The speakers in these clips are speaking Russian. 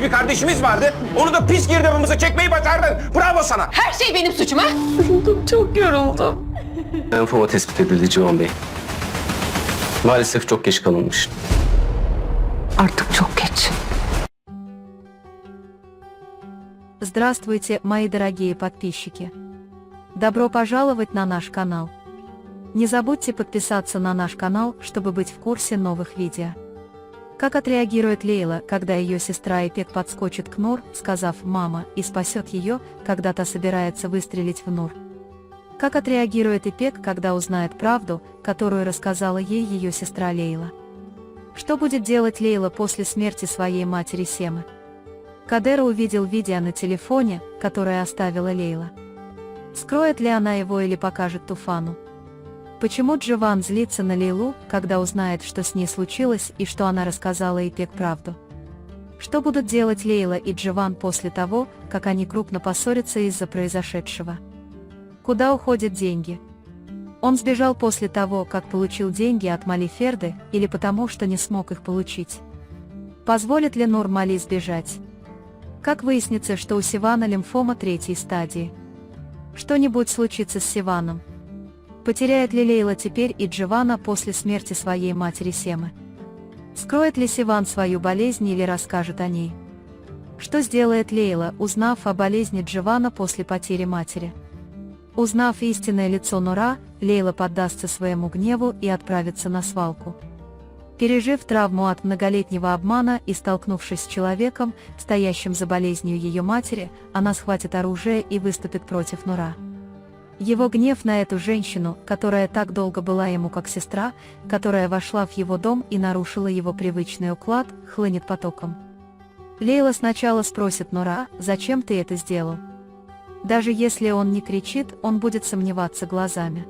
bir kardeşimiz vardı. Onu da pis girdabımıza çekmeyi başardın. Bravo sana. Her şey benim suçum ha? Çok yoruldum. Lenfoma tespit edildi Civan Bey. Maalesef çok geç kalınmış. Artık çok geç. Здравствуйте, мои дорогие подписчики! Добро пожаловать на наш канал! Не забудьте подписаться на наш канал, чтобы быть в курсе новых видео. Как отреагирует Лейла, когда ее сестра Ипек подскочит к Нур, сказав «мама», и спасет ее, когда та собирается выстрелить в Нур? Как отреагирует Ипек, когда узнает правду, которую рассказала ей ее сестра Лейла? Что будет делать Лейла после смерти своей матери Семы? Кадера увидел видео на телефоне, которое оставила Лейла. Скроет ли она его или покажет Туфану? Почему Дживан злится на Лейлу, когда узнает, что с ней случилось и что она рассказала Ипек правду? Что будут делать Лейла и Дживан после того, как они крупно поссорятся из-за произошедшего? Куда уходят деньги? Он сбежал после того, как получил деньги от Мали Ферды, или потому, что не смог их получить? Позволит ли Нур Мали сбежать? Как выяснится, что у Сивана лимфома 3-й стадии? Что-нибудь случится с Сиваном? Потеряет ли Лейла теперь и Дживана после смерти своей матери Семы? Скроет ли Сиван свою болезнь или расскажет о ней? Что сделает Лейла, узнав о болезни Дживана после потери матери? Узнав истинное лицо Нура, Лейла поддастся своему гневу и отправится на свалку. Пережив травму от многолетнего обмана и столкнувшись с человеком, стоящим за болезнью ее матери, она схватит оружие и выступит против Нура. Его гнев на эту женщину, которая так долго была ему как сестра, которая вошла в его дом и нарушила его привычный уклад, хлынет потоком. Лейла сначала спросит Нура, зачем ты это сделал? Даже если он не кричит, он будет сомневаться глазами.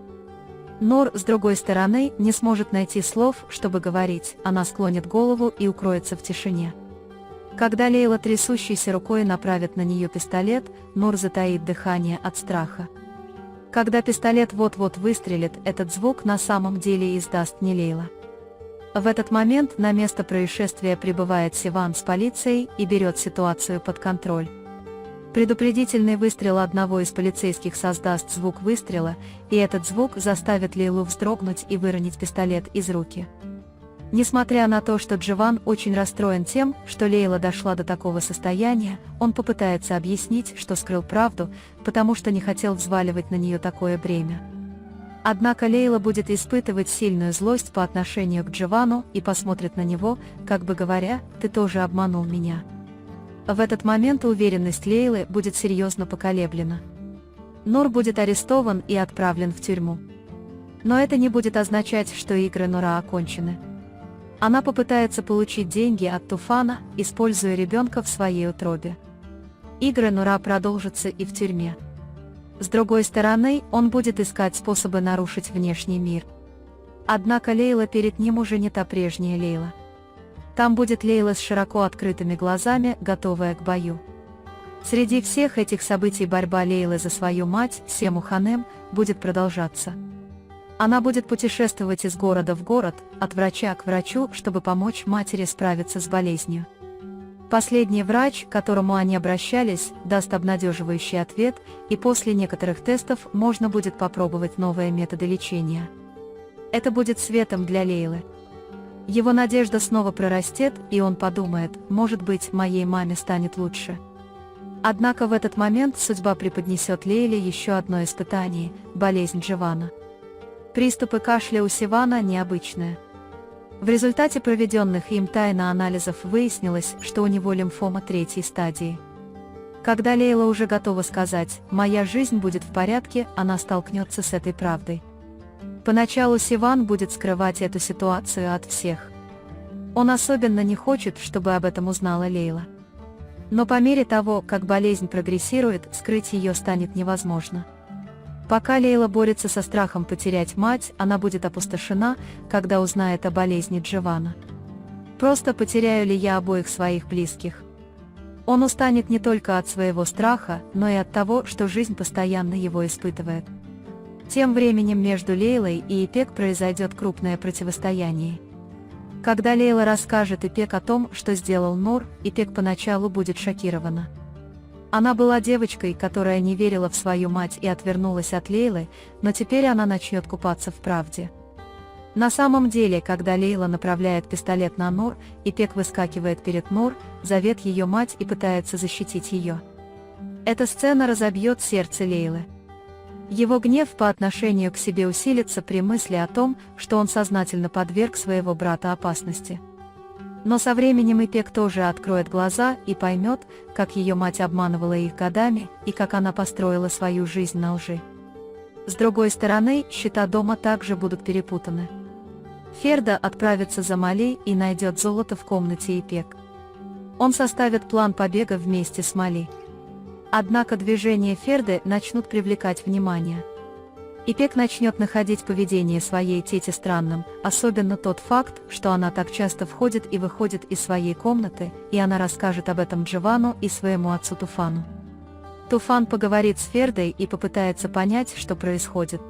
Нур, с другой стороны, не сможет найти слов, чтобы говорить, она склонит голову и укроется в тишине. Когда Лейла трясущейся рукой направит на нее пистолет, Нур затаит дыхание от страха. Когда пистолет вот-вот выстрелит, этот звук на самом деле издаст не Лейла. В этот момент на место происшествия прибывает Сиван с полицией и берет ситуацию под контроль. Предупредительный выстрел одного из полицейских создаст звук выстрела, и этот звук заставит Лейлу вздрогнуть и выронить пистолет из руки. Несмотря на то, что Дживан очень расстроен тем, что Лейла дошла до такого состояния, он попытается объяснить, что скрыл правду, потому что не хотел взваливать на нее такое бремя. Однако Лейла будет испытывать сильную злость по отношению к Дживану и посмотрит на него, как бы говоря, «ты тоже обманул меня». В этот момент уверенность Лейлы будет серьезно поколеблена. Нур будет арестован и отправлен в тюрьму. Но это не будет означать, что игры Нура окончены. Она попытается получить деньги от Туфана, используя ребенка в своей утробе. Игры Нура продолжатся и в тюрьме. С другой стороны, он будет искать способы нарушить внешний мир. Однако Лейла перед ним уже не та прежняя Лейла. Там будет Лейла с широко открытыми глазами, готовая к бою. Среди всех этих событий борьба Лейлы за свою мать, Сему Ханем, будет продолжаться. Она будет путешествовать из города в город, от врача к врачу, чтобы помочь матери справиться с болезнью. Последний врач, к которому они обращались, даст обнадеживающий ответ, и после некоторых тестов можно будет попробовать новые методы лечения. Это будет светом для Лейлы. Его надежда снова прорастет, и он подумает, может быть, моей маме станет лучше. Однако в этот момент судьба преподнесет Лейле еще одно испытание – болезнь Дживана. Приступы кашля у Сивана необычные. В результате проведенных им тайно-анализов выяснилось, что у него лимфома 3-й стадии. Когда Лейла уже готова сказать «моя жизнь будет в порядке», она столкнется с этой правдой. Поначалу Сиван будет скрывать эту ситуацию от всех. Он особенно не хочет, чтобы об этом узнала Лейла. Но по мере того, как болезнь прогрессирует, скрыть ее станет невозможно. Пока Лейла борется со страхом потерять мать, она будет опустошена, когда узнает о болезни Дживана. Просто потеряю ли я обоих своих близких? Он устанет не только от своего страха, но и от того, что жизнь постоянно его испытывает. Тем временем между Лейлой и Ипек произойдет крупное противостояние. Когда Лейла расскажет Ипек о том, что сделал Нур, Ипек поначалу будет шокирована. Она была девочкой, которая не верила в свою мать и отвернулась от Лейлы, но теперь она начнет купаться в правде. На самом деле, когда Лейла направляет пистолет на Нур, Ипек выскакивает перед Нур, зовет ее мать и пытается защитить ее. Эта сцена разобьет сердце Лейлы. Его гнев по отношению к себе усилится при мысли о том, что он сознательно подверг своего брата опасности. Но со временем Ипек тоже откроет глаза и поймет, как ее мать обманывала их годами и как она построила свою жизнь на лжи. С другой стороны, счета дома также будут перепутаны. Ферда отправится за Мали и найдет золото в комнате Ипек. Он составит план побега вместе с Мали. Однако движения Ферды начнут привлекать внимание. Ипек начнет находить поведение своей тети странным, особенно тот факт, что она так часто входит и выходит из своей комнаты, и она расскажет об этом Джованну и своему отцу Туфану. Туфан поговорит с Фердой и попытается понять, что происходит.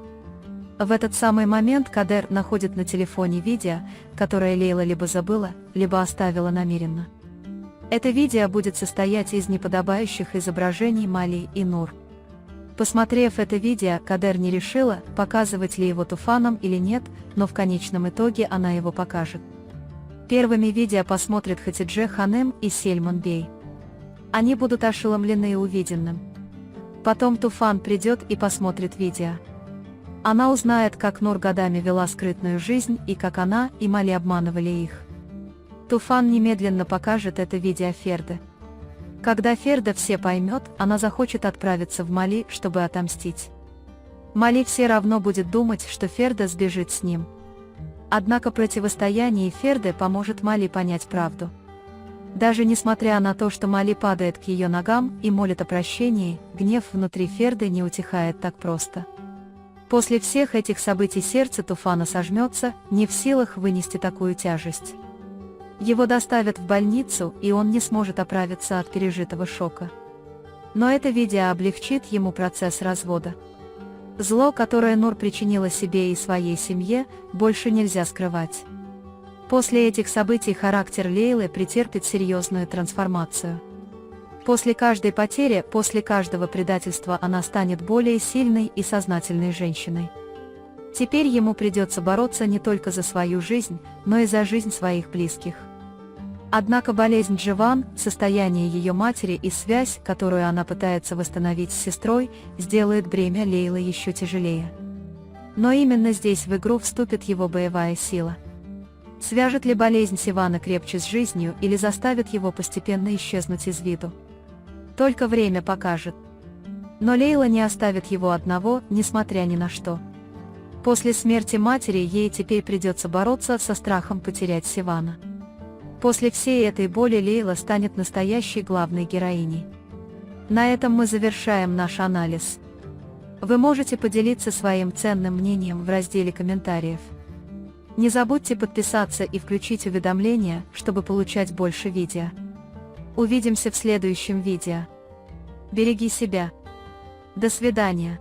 В этот самый момент Кадер находит на телефоне видео, которое Лейла либо забыла, либо оставила намеренно. Это видео будет состоять из неподобающих изображений Мали и Нур. Посмотрев это видео, Кадер не решила, показывать ли его Туфаном или нет, но в конечном итоге она его покажет. Первыми видео посмотрят Хатидже Ханем и Сельман Бей. Они будут ошеломлены увиденным. Потом Туфан придет и посмотрит видео. Она узнает, как Нур годами вела скрытную жизнь и как она и Мали обманывали их. Туфан немедленно покажет это видео Ферде. Когда Ферда все поймет, она захочет отправиться в Мали, чтобы отомстить. Мали все равно будет думать, что Ферда сбежит с ним. Однако противостояние Ферды поможет Мали понять правду. Даже несмотря на то, что Мали падает к ее ногам и молит о прощении, гнев внутри Ферды не утихает так просто. После всех этих событий сердце Туфана сожмется, не в силах вынести такую тяжесть. Его доставят в больницу, и он не сможет оправиться от пережитого шока. Но это видео облегчит ему процесс развода. Зло, которое Нур причинила себе и своей семье, больше нельзя скрывать. После этих событий характер Лейлы претерпит серьезную трансформацию. После каждой потери, после каждого предательства она станет более сильной и сознательной женщиной. Теперь ему придется бороться не только за свою жизнь, но и за жизнь своих близких. Однако болезнь Джован, состояние ее матери и связь, которую она пытается восстановить с сестрой, сделает бремя Лейлы еще тяжелее. Но именно здесь в игру вступит его боевая сила. Свяжет ли болезнь Сивана крепче с жизнью или заставит его постепенно исчезнуть из виду? Только время покажет. Но Лейла не оставит его одного, несмотря ни на что. После смерти матери ей теперь придется бороться со страхом потерять Сивана. После всей этой боли Лейла станет настоящей главной героиней. На этом мы завершаем наш анализ. Вы можете поделиться своим ценным мнением в разделе комментариев. Не забудьте подписаться и включить уведомления, чтобы получать больше видео. Увидимся в следующем видео. Береги себя. До свидания.